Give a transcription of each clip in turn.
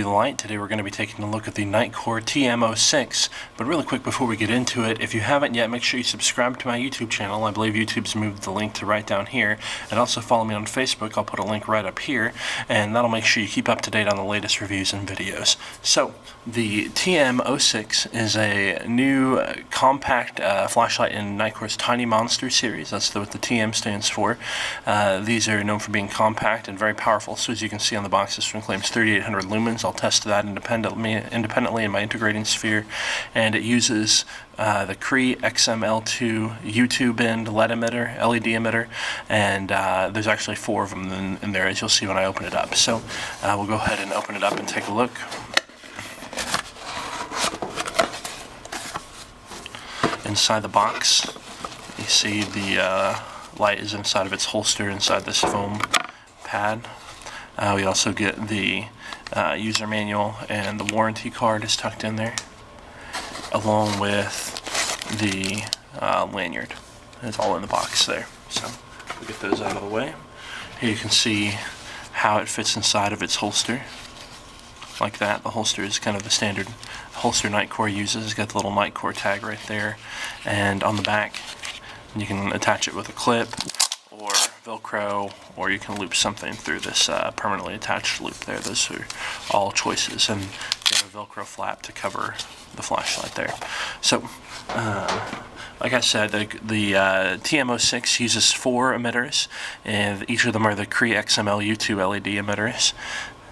the Light. Today we're going to be taking a look at the Nitecore TM06, but really quick before we get into it, if you haven't yet, make sure you subscribe to my YouTube channel. I believe YouTube's moved the link to right down here, and also follow me on Facebook. I'll put a link right up here, and that'll make sure you keep up to date on the latest reviews and videos. So, the TM06 is a new compact flashlight in Nitecore's Tiny Monster series. That's what the TM stands for. These are known for being compact and very powerful, so as you can see on the box, this one claims 3800 lumens. I'll test that independently in my integrating sphere, and it uses the Cree XML2 U2 bend LED emitter, and there's actually 4 of them in there, as you'll see when I open it up. So we'll go ahead and open it up and take a look. Inside the box, you see the light is inside of its holster inside this foam pad. We also get the user manual, and the warranty card is tucked in there, along with the lanyard. It's all in the box there. So we'll get those out of the way. Here you can see how it fits inside of its holster. Like that. The holster is kind of the standard holster Nitecore uses. It's got the little Nitecore tag right there, and on the back you can attach it with a clip or Velcro, or you can loop something through this permanently attached loop there. Those are all choices, and you have a Velcro flap to cover the flashlight there. So like I said, the TM06 uses 4 emitters, and each of them are the Cree XML U2 LED emitters.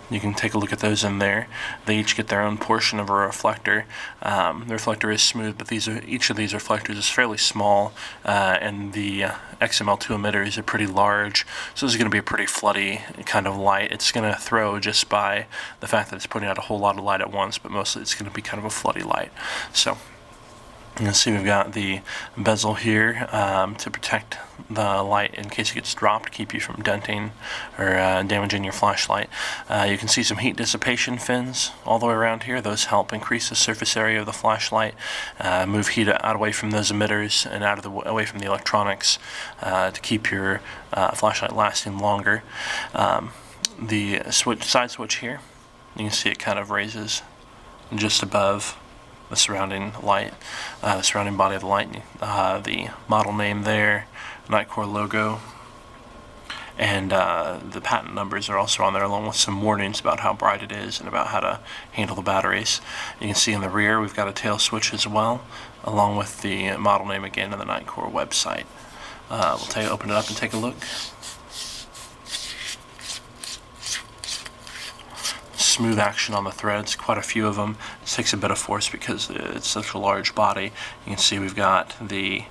You can take a look at those in there. They each get their own portion of a reflector. The reflector is smooth, but each of these reflectors is fairly small, and the XML2 emitters are pretty large. So this is going to be a pretty floody kind of light. It's going to throw just by the fact that it's putting out a whole lot of light at once, but mostly it's going to be kind of a floody light. So you can see we've got the bezel here to protect the light in case it gets dropped, keep you from denting or damaging your flashlight. You can see some heat dissipation fins all the way around here. Those help increase the surface area of the flashlight, move heat out away from those emitters and away from the electronics to keep your flashlight lasting longer. The side switch here, you can see it kind of raises just above the surrounding light, the surrounding body of the light, the model name there, Nitecore logo, and the patent numbers are also on there, along with some warnings about how bright it is and about how to handle the batteries. You can see in the rear we've got a tail switch as well, along with the model name again and the Nitecore website. We'll open it up and take a look. Smooth action on the threads, quite a few of them. It takes a bit of force because it's such a large body. You can see we've got the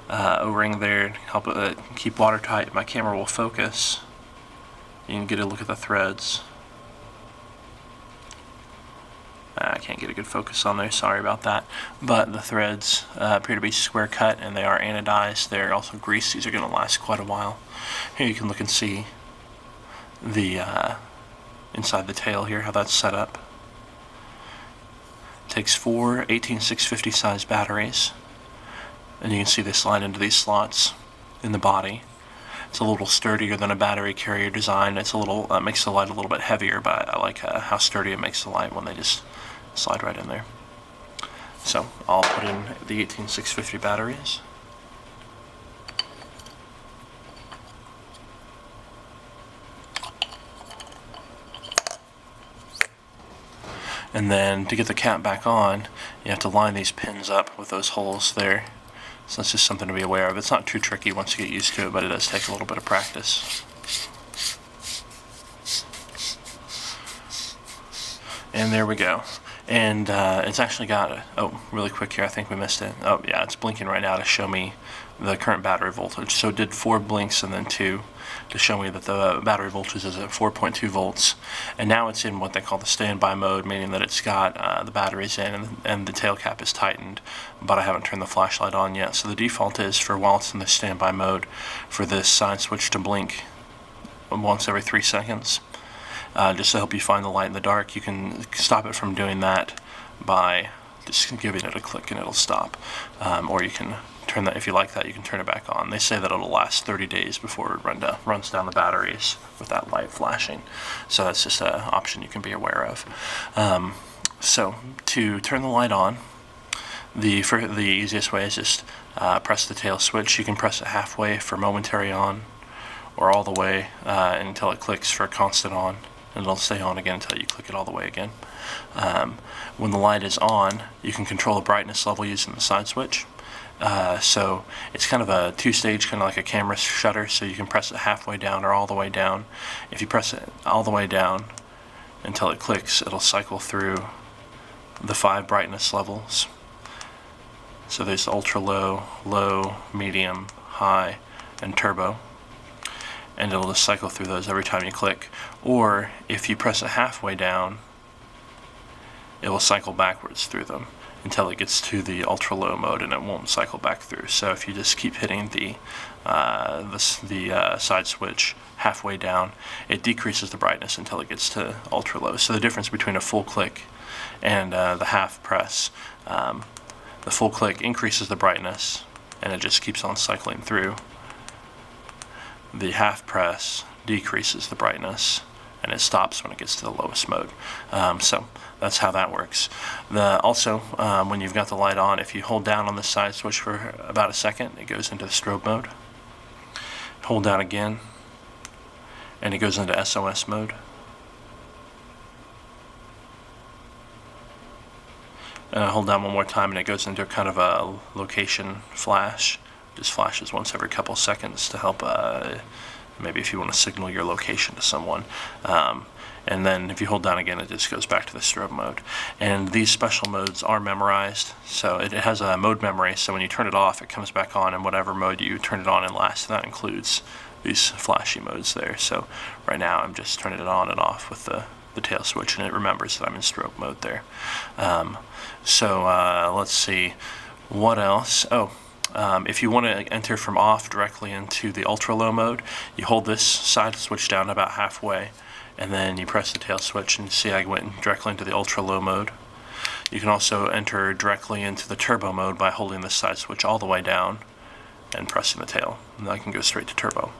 O-ring there to help it keep watertight. My camera will focus. You can get a look at the threads. I can't get a good focus on there, sorry about that. But the threads appear to be square cut, and they are anodized. They're also greased. These are going to last quite a while. Here you can look and see the inside the tail here, how that's set up. It takes 4 18650 size batteries, and you can see they slide into these slots in the body. It's a little sturdier than a battery carrier design. It's a little makes the light a little bit heavier, but I like how sturdy it makes the light when they just slide right in there. So I'll put in the 18650 batteries. And then to get the cap back on, you have to line these pins up with those holes there. So that's just something to be aware of. It's not too tricky once you get used to it, but it does take a little bit of practice. And there we go. And it's actually got really quick here, I think we missed it. Oh yeah, it's blinking right now to show me the current battery voltage. So it did 4 blinks and then 2 to show me that the battery voltage is at 4.2 volts. And now it's in what they call the standby mode, meaning that it's got the batteries in and the tail cap is tightened, but I haven't turned the flashlight on yet. So the default is for while it's in the standby mode for this side switch to blink once every 3 seconds. Just to help you find the light in the dark. You can stop it from doing that by just giving it a click and it'll stop. Or you can turn that, if you like that, you can turn it back on. They say that it'll last 30 days before it runs down the batteries with that light flashing. So that's just an option you can be aware of. So to turn the light on, the easiest way is just press the tail switch. You can press it halfway for momentary on, or all the way until it clicks for constant on, and it'll stay on again until you click it all the way again. When the light is on, you can control the brightness level using the side switch. So it's kind of a two-stage, kind of like a camera shutter, so you can press it halfway down or all the way down. If you press it all the way down until it clicks, it'll cycle through the 5 brightness levels. So there's ultra low, low, medium, high, and turbo. And it'll just cycle through those every time you click. Or if you press it halfway down, it will cycle backwards through them until it gets to the ultra low mode, and it won't cycle back through. So if you just keep hitting the side switch halfway down, it decreases the brightness until it gets to ultra low. So the difference between a full click and the half press, the full click increases the brightness and it just keeps on cycling through. The half press decreases the brightness and it stops when it gets to the lowest mode. So that's how that works. Also, when you've got the light on, if you hold down on the side switch for about a second, it goes into the strobe mode. Hold down again and it goes into SOS mode. Hold down one more time and it goes into kind of a location flash. Just flashes once every couple seconds to help maybe if you want to signal your location to someone. And then if you hold down again, it just goes back to the strobe mode. And these special modes are memorized, so it has a mode memory, so when you turn it off, it comes back on in whatever mode you turn it on in last, and that includes these flashy modes there. So right now I'm just turning it on and off with the tail switch, and it remembers that I'm in strobe mode there. Let's see, what else? If you want to enter from off directly into the ultra low mode, you hold this side switch down about halfway, and then you press the tail switch, and you see I went directly into the ultra low mode. You can also enter directly into the turbo mode by holding the side switch all the way down and pressing the tail, and I can go straight to turbo.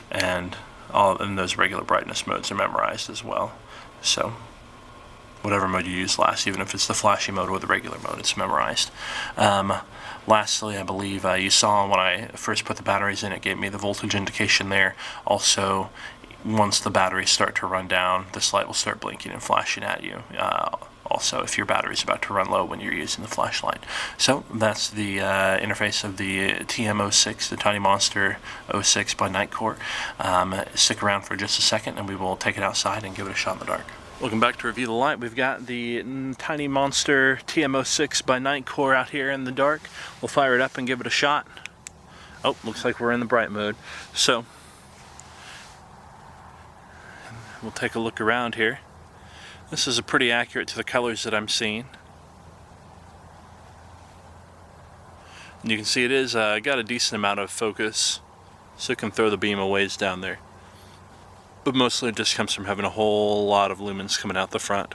And those regular brightness modes are memorized as well. So whatever mode you use last, even if it's the flashy mode or the regular mode, it's memorized. Lastly, I believe you saw when I first put the batteries in, it gave me the voltage indication there. Also, once the batteries start to run down, this light will start blinking and flashing at you. Also, if your battery's about to run low when you're using the flashlight. So that's the interface of the TM06, the Tiny Monster 06 by Nitecore. Stick around for just a second and we will take it outside and give it a shot in the dark. Welcome back to Review the Light. We've got the Tiny Monster TM06 by Nitecore out here in the dark. We'll fire it up and give it a shot. Oh, looks like we're in the bright mode. So we'll take a look around here. This is pretty accurate to the colors that I'm seeing. And you can see it is got a decent amount of focus, so it can throw the beam a ways down there. But mostly it just comes from having a whole lot of lumens coming out the front.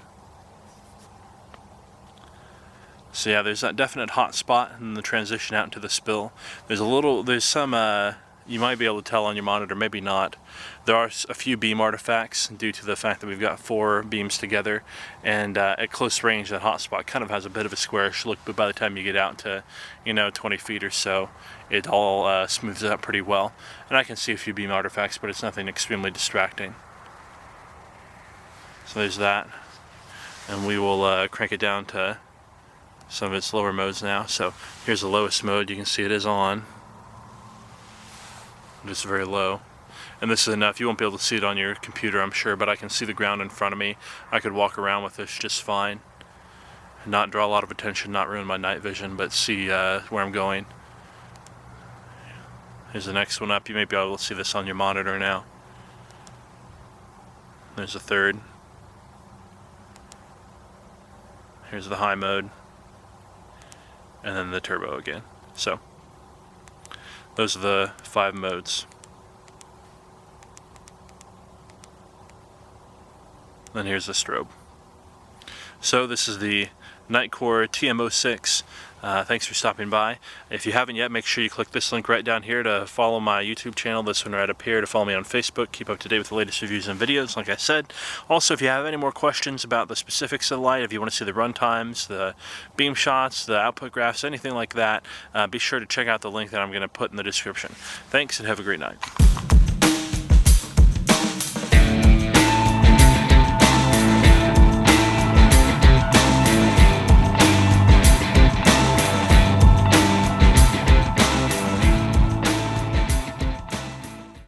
So yeah, there's that definite hot spot in the transition out into the spill. There's some, you might be able to tell on your monitor, maybe not. There are a few beam artifacts due to the fact that we've got 4 beams together, and at close range that hot spot kind of has a bit of a squarish look, but by the time you get out to 20 feet or so, it all smooths out pretty well. And I can see a few beam artifacts, but it's nothing extremely distracting. So there's that, and we will crank it down to some of its lower modes now. So here's the lowest mode. You can see it is on, just very low. And this is enough. You won't be able to see it on your computer, I'm sure, but I can see the ground in front of me. I could walk around with this just fine, not draw a lot of attention, not ruin my night vision, but see where I'm going. Here's the next one up. You may be able to see this on your monitor now. There's a third. Here's the high mode. And then the turbo again. So those are the 5 modes. Then here's the strobe. So this is the Nitecore TM06. Thanks for stopping by. If you haven't yet, make sure you click this link right down here to follow my YouTube channel, this one right up here, to follow me on Facebook, keep up to date with the latest reviews and videos, like I said. Also, if you have any more questions about the specifics of the light, if you want to see the run times, the beam shots, the output graphs, anything like that, be sure to check out the link that I'm going to put in the description. Thanks and have a great night.